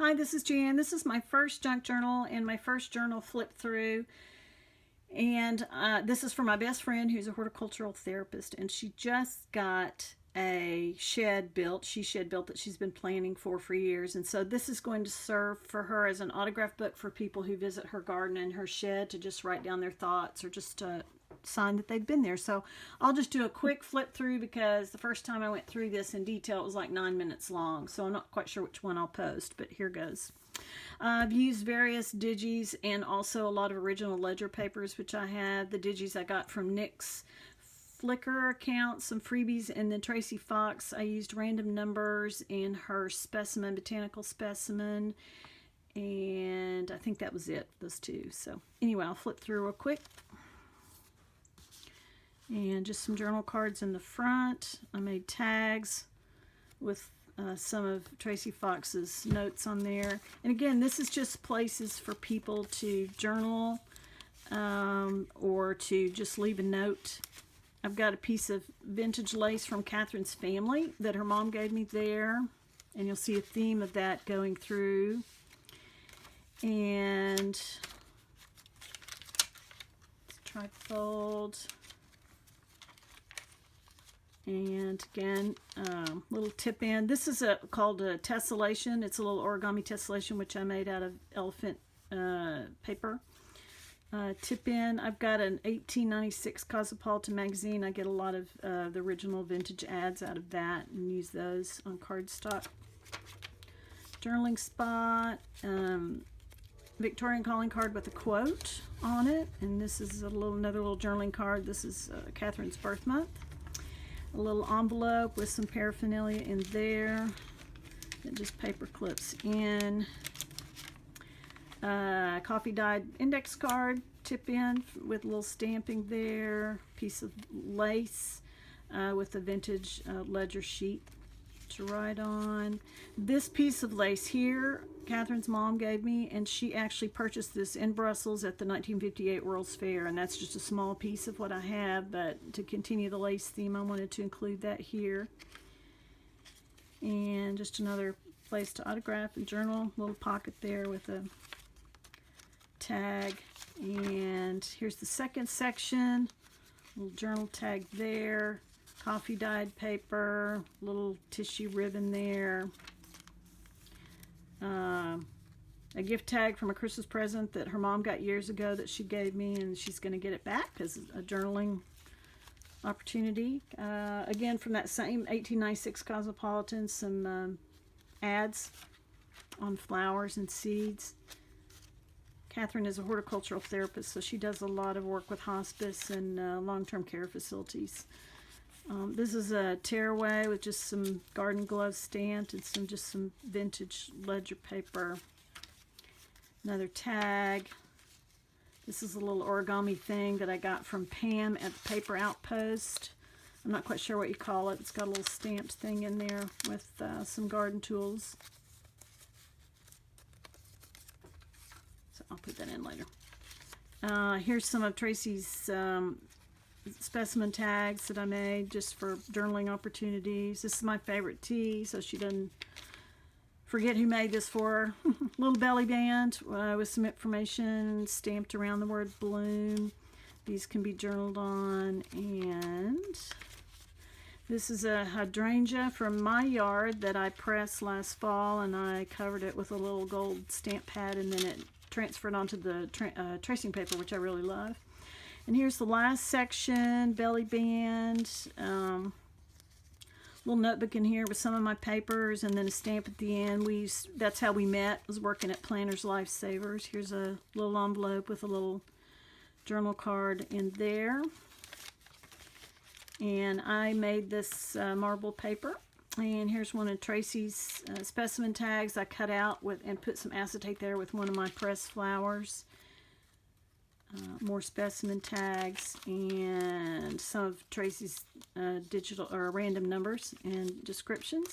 Hi, this is Jan. This is my first junk journal and my first journal flip through. And this is for my best friend who's a horticultural therapist, and she just got a shed built. She shed built that she's been planning for years. And so this is going to serve for her as an autograph book for people who visit her garden and her shed to just write down their thoughts or just to sign that they've been there. So I'll just do a quick flip through because the first time I went through this in detail it was like 9 minutes long, so I'm not quite sure which one I'll post, but here goes. I've used various digis and also a lot of original ledger papers, which I have. The digis I got from Nick's Flickr account, some freebies, and then Tracy Fox. I used random numbers in her specimen, botanical specimen, and I think that was it, those two. So anyway, I'll flip through real quick. And just some journal cards in the front. I made tags with some of Tracy Fox's notes on there. And again, this is just places for people to journal or to just leave a note. I've got a piece of vintage lace from Catherine's family that her mom gave me there. And you'll see a theme of that going through. And trifold. And again, little tip in. This is called a tessellation. It's a little origami tessellation which I made out of elephant paper. Tip in. I've got an 1896 Cosmopolitan magazine. I get a lot of the original vintage ads out of that and use those on cardstock. Journaling spot. Victorian calling card with a quote on it. And this is another little journaling card. This is Catherine's birth month. A little envelope with some paraphernalia in there. It just paper clips in. Coffee dyed index card, tip in with a little stamping there. Piece of lace with a vintage ledger sheet to write on. This piece of lace here, Catherine's mom gave me, and she actually purchased this in Brussels at the 1958 World's Fair, and that's just a small piece of what I have, but to continue the lace theme I wanted to include that here. And just another place to autograph and journal, little pocket there with a tag. And here's the second section, little journal tag there. Coffee dyed paper, little tissue ribbon there. A gift tag from a Christmas present that her mom got years ago that she gave me, and she's going to get it back as a journaling opportunity. Again, from that same 1896 Cosmopolitan, some ads on flowers and seeds. Catherine is a horticultural therapist, so she does a lot of work with hospice and long-term care facilities. This is a tearaway with just some garden gloves stamped and just some vintage ledger paper. Another tag. This is a little origami thing that I got from Pam at the Paper Outpost. I'm not quite sure what you call it. It's got a little stamped thing in there with some garden tools. So I'll put that in later. Here's some of Tracy's specimen tags that I made just for journaling opportunities. This is my favorite tea, so she doesn't forget who made this for her. Little belly band with some information stamped around the word bloom. These can be journaled on. And this is a hydrangea from my yard that I pressed last fall, and I covered it with a little gold stamp pad, and then it transferred onto the tracing paper, which I really love. And here's the last section, belly band, little notebook in here with some of my papers, and then a stamp at the end. That's how we met, was working at Planners Lifesavers. Here's a little envelope with a little journal card in there. And I made this marble paper. And here's one of Tracy's specimen tags I cut out with and put some acetate there with one of my pressed flowers. More specimen tags and some of Tracy's digital or random numbers and descriptions.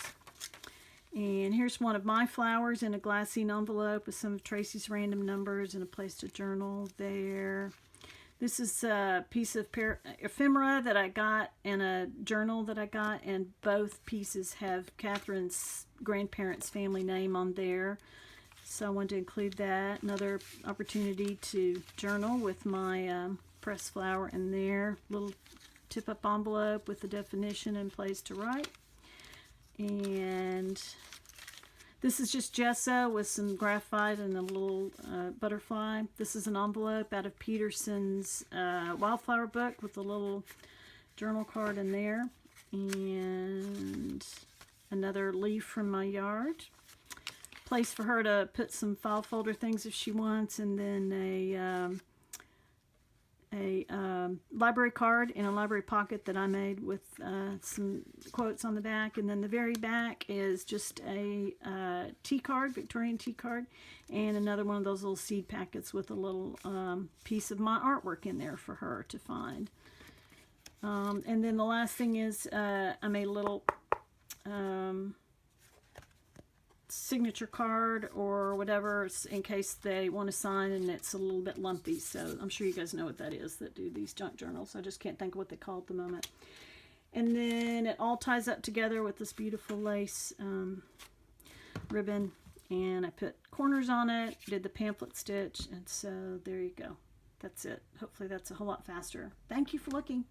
And here's one of my flowers in a glassine envelope with some of Tracy's random numbers and a place to journal there. This is a piece of ephemera that I got and a journal that I got, and both pieces have Catherine's grandparents' family name on there. So I wanted to include that. Another opportunity to journal with my pressed flower in there. Little tip-up envelope with the definition and place to write. And this is just gesso with some graphite and a little butterfly. This is an envelope out of Peterson's Wildflower book with a little journal card in there. And another leaf from my yard. Place for her to put some file folder things if she wants, and then a library card in a library pocket that I made with some quotes on the back. And then the very back is just a tea card, Victorian tea card, and another one of those little seed packets with a little piece of my artwork in there for her to find. And then the last thing is I made a little signature card or whatever in case they want to sign, and it's a little bit lumpy, so I'm sure you guys know what that is that do these junk journals. I just can't think of what they call it at the moment. And then it all ties up together with this beautiful lace ribbon, and I put corners on it, did the pamphlet stitch, and so there you go. That's it. Hopefully that's a whole lot faster. Thank you for looking.